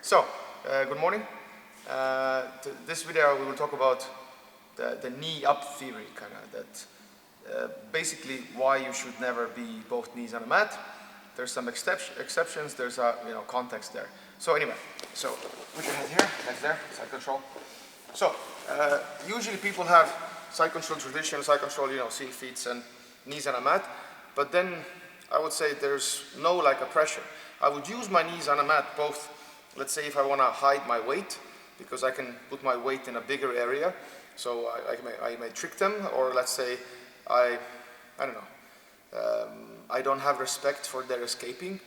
So, good morning. This video we will talk about the knee up theory, kind of that basically why you should never be both knees on a mat. There's some exceptions. There's a context there. So anyway, so put your head here, head there, side control. So usually people have side control tradition, side control, seal feet and knees on a mat. But then I would say there's no like a pressure. I would use my knees on a mat both. Let's say if I want to hide my weight, because I can put my weight in a bigger area, so I may trick them, or let's say I don't know, I don't have respect for their escaping,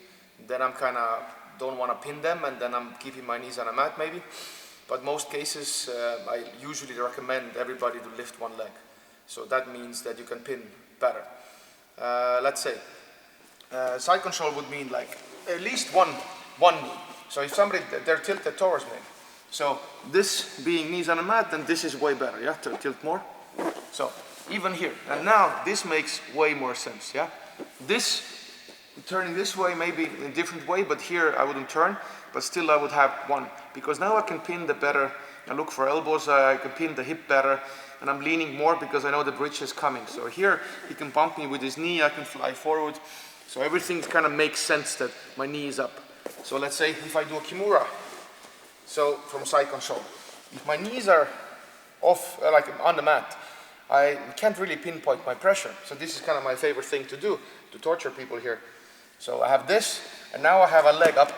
then I'm kind of don't want to pin them, and then I'm keeping my knees on a mat maybe. But most cases I usually recommend everybody to lift one leg, so that means that you can pin better. Let's say side control would mean like at least one knee. So if somebody, they're tilted towards me. So this being knees on a mat, then this is way better, yeah, to tilt more. So even here, and now this makes way more sense, yeah. This, turning this way maybe in a different way, but here I wouldn't turn, but still I would have one. Because now I can pin the better, I look for elbows, I can pin the hip better, and I'm leaning more because I know the bridge is coming. So here he can bump me with his knee, I can fly forward. So everything kind of makes sense that my knee is up. So let's say if I do a kimura, so from side control, if my knees are off, like on the mat, I can't really pinpoint my pressure. So this is kind of my favorite thing to do, to torture people here. So I have this, and now I have a leg up,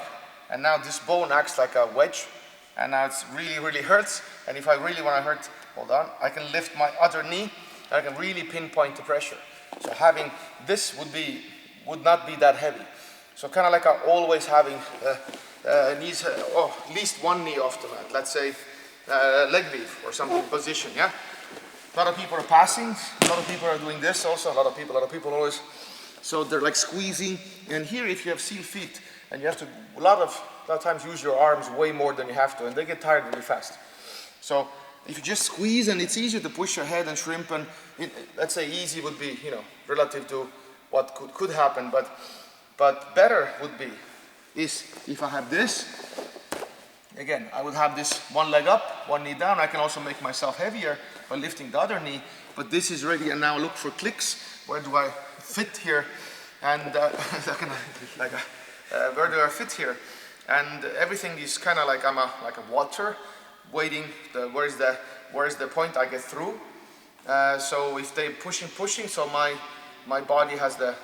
and now this bone acts like a wedge, and now it's really hurts. And if I really want to hurt, hold on, I can lift my other knee, and I can really pinpoint the pressure. So having this would not be that heavy. So kind of like always having knees, at least one knee off the mat. Let's say leg weave or something position, yeah? A lot of people are passing, a lot of people are doing this also, a lot of people always. So they're like squeezing. And here if you have seal feet, and you have to, a lot of times use your arms way more than you have to, and they get tired really fast. So if you just squeeze, and it's easier to push your head and shrimp, and let's say easy would be, relative to what could happen, but better would be is if I have this, again, I would have this one leg up, one knee down. I can also make myself heavier by lifting the other knee, but this is ready, and now look for clicks. Where do I fit here? And where do I fit here? And everything is kind of like I'm like a water waiting. Where is the point I get through? So if they pushing, so my body has the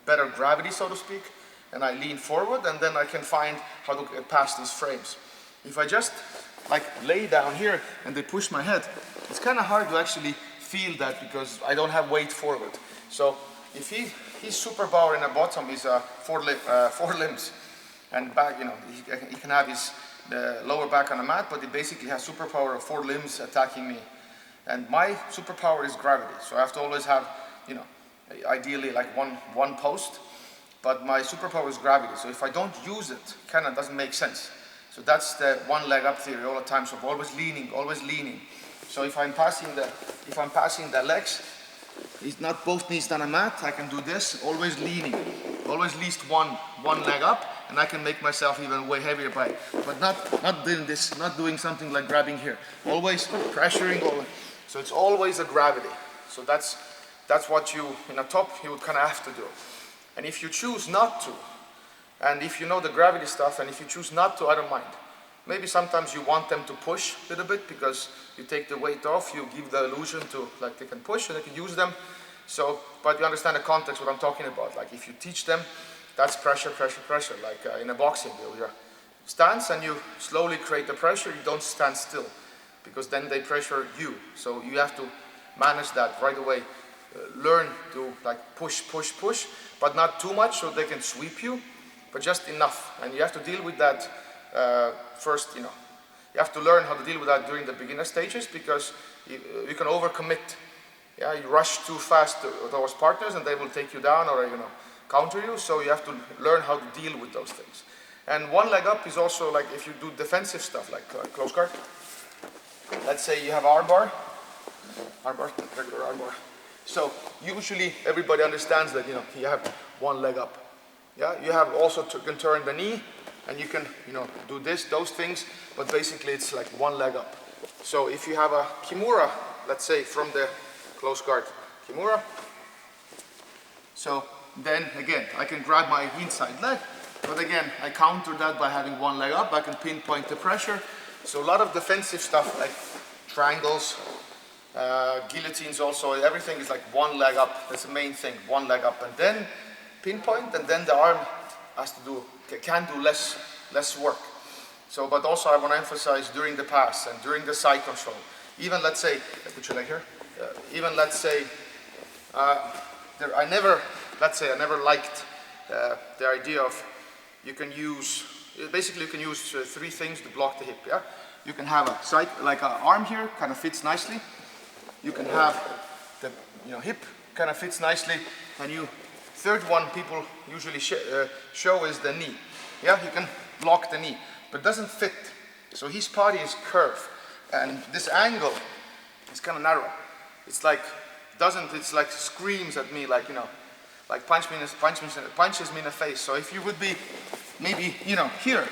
better gravity, so to speak, and I lean forward, and then I can find how to get past these frames. If I just like lay down here and they push my head, it's kind of hard to actually feel that because I don't have weight forward. So if his superpower in the bottom is four limbs, and back, he can have his lower back on the mat, but he basically has superpower of 4 limbs attacking me. And my superpower is gravity, so I have to always have, ideally like one post, but my superpower is gravity. So if I don't use it, kind of doesn't make sense. So that's the one leg up theory all the time. So always leaning. So if I'm passing the legs, it's not both knees on a mat. I can do this, always leaning, always at least one leg up, and I can make myself even way heavier but not doing this, not doing something like grabbing here. Always pressuring, always. So it's always a gravity. So that's what you, in the top, you would kind of have to do. And if you choose not to, and if you know the gravity stuff, and if you choose not to, I don't mind. Maybe sometimes you want them to push a little bit because you take the weight off, you give the illusion to, like they can push and they can use them. So, but you understand the context, what I'm talking about. Like if you teach them, that's pressure. Like in a boxing, you stance and you slowly create the pressure, you don't stand still because then they pressure you. So you have to manage that right away. Learn to like push, but not too much so they can sweep you, but just enough. And you have to deal with that first, you have to learn how to deal with that during the beginner stages because you can overcommit. Yeah, you rush too fast towards partners and they will take you down or counter you. So you have to learn how to deal with those things. And one leg up is also like if you do defensive stuff like close guard. Let's say you have armbar, regular armbar. So usually everybody understands that you have one leg up. Yeah, you have also can turn the knee and you can, do those things, but basically it's like one leg up. So if you have a Kimura, let's say from the close guard Kimura, so then again, I can grab my inside leg, but again, I counter that by having one leg up. I can pinpoint the pressure. So a lot of defensive stuff like triangles, guillotines also, everything is like one leg up. That's the main thing, one leg up, and then pinpoint, and then the arm can do less work. So, but also I want to emphasize during the pass and during the side control. Even let's say, put your leg here. Even let's say, I never liked the idea of basically you can use three things to block the hip. Yeah, you can have a side, like an arm here, kind of fits nicely. You can have the hip kind of fits nicely, and third one people usually show is the knee. Yeah, you can block the knee, but it doesn't fit. So his body is curved, and this angle is kind of narrow. It's like screams at me, like like punches me in the face. So if you would be maybe here,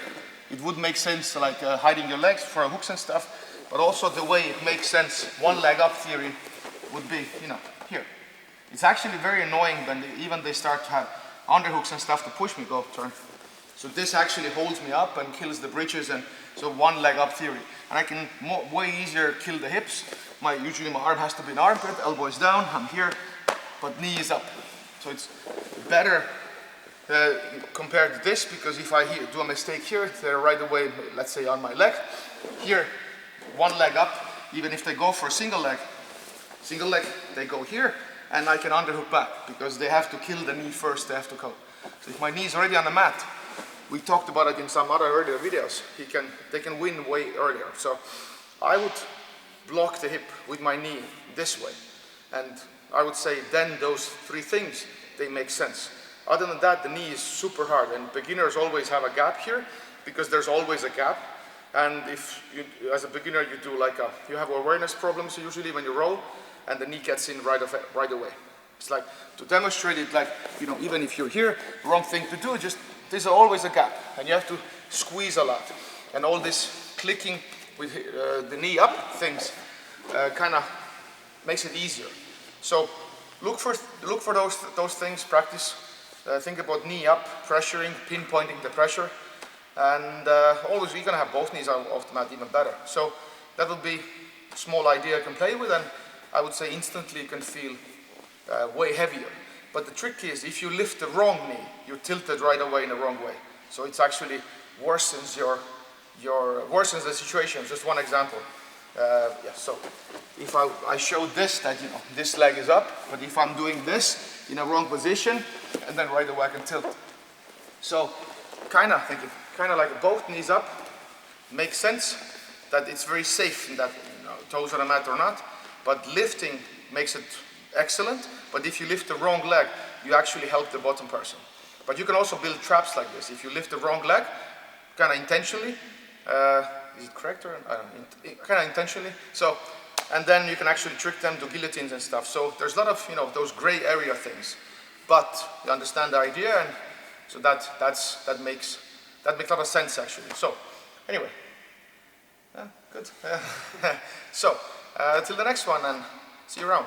it would make sense like hiding your legs for hooks and stuff. But also the way it makes sense, one leg up theory would be here. It's actually very annoying when they start to have underhooks and stuff to push me. Go turn. So this actually holds me up and kills the bridges, and so one leg up theory. And I can way easier kill the hips. Usually my arm has to be in armpit, elbow is down, I'm here, but knee is up. So it's better compared to this, because if I do a mistake here, they're right away, let's say on my leg. Here, one leg up, even if they go for a single leg, they go here, and I can underhook back, because they have to kill the knee first, they have to go. So if my knee is already on the mat, we talked about it in some other earlier videos, they can win way earlier. So I would block the hip with my knee this way, and I would say then those three things, they make sense. Other than that, the knee is super hard, and beginners always have a gap here, because there's always a gap. And if you, as a beginner, you do you have awareness problems usually when you roll, and the knee gets in right away. It's like, to demonstrate it, even if you're here, the wrong thing to do, there's always a gap, and you have to squeeze a lot. And all this clicking with the knee up things kind of makes it easier. So look for those things, practice. Think about knee up, pressuring, pinpointing the pressure. And always we're going to have both knees off the mat, even better. So that would be a small idea you can play with, and I would say instantly you can feel way heavier. But the trick is, if you lift the wrong knee, you're tilted right away in the wrong way. So it's actually worsens worsens the situation. Just one example. So if I show this, that this leg is up, but if I'm doing this in a wrong position, and then right away I can tilt. So kind of like both knees up, makes sense that it's very safe in that toes on the mat or not, but lifting makes it excellent. But if you lift the wrong leg, you actually help the bottom person. But you can also build traps like this. If you lift the wrong leg, kind of intentionally, is it correct or I don't know, kind of intentionally. So, and then you can actually trick them to guillotines and stuff. So there's a lot of those gray area things, but you understand the idea, and so that makes a lot of sense actually. So anyway, good. So till the next one, and see you around.